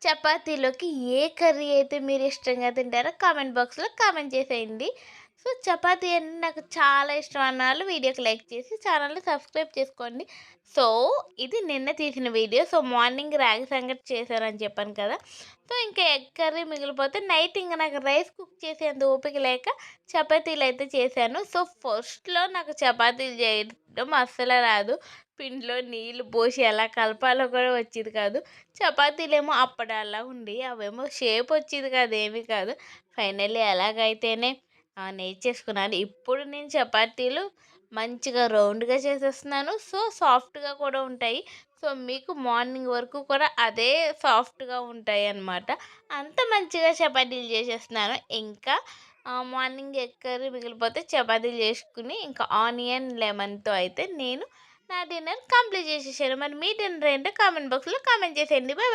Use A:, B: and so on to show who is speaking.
A: చపాతీలోకి ఏ కర్రీ అయితే మీరు ఇష్టంగా తింటారో కామెంట్ బాక్స్‌లో కామెంట్ చేసేయండి. సో, చపాతీ అంటే నాకు చాలా ఇష్టం అన్నవాళ్ళు వీడియోకి లైక్ చేసి ఛానల్‌ని సబ్స్క్రైబ్ చేసుకోండి. సో, ఇది నిన్న తీసిన వీడియో. సో, మార్నింగ్ రాగి సంగటి చేశానని చెప్పాను కదా! సో, ఇంకా ఎగ్ కర్రీ మిగిలిపోతే నైట్ ఇంక నాకు రైస్ కుక్ చేసేంత ఓపిక లేక చపాతీలయితే చేశాను. సో, ఫస్ట్‌లో నాకు చపాతీలు చేయడం అస్సలు రాదు. పిండిలో నీళ్లు పోసి ఎలా కలపాలో కూడా వచ్చేది కాదు. చపాతీలేమో అప్పడాల్లా ఉండేయి. అవేమో షేప్ వచ్చేది కాదు, ఏమీ కాదు. ఫైనల్లీ ఎలాగైతేనే నేర్చేసుకున్నాను. ఇప్పుడు నేను చపాతీలు మంచిగా రౌండ్‌గా చేసేస్తున్నాను. సో, సాఫ్ట్‌గా కూడా ఉంటాయి. సో, మీకు మార్నింగ్ వరకు కూడా అదే సాఫ్ట్‌గా ఉంటాయన్నమాట. అంత మంచిగా చపాతీలు చేసేస్తున్నాను. ఇంకా మార్నింగ్ ఎగ్ కర్రీ మిగిలిపోతే చపాతీలు చేసుకుని ఇంకా ఆనియన్, లెమన్‌తో అయితే నేను నా డిన్నర్ కంప్లీట్ చేసేసాను. మరి మీ డిన్నర్ ఏంటో కామెంట్ బాక్స్‌లో కామెంట్ చేసేయండి. బాయ్.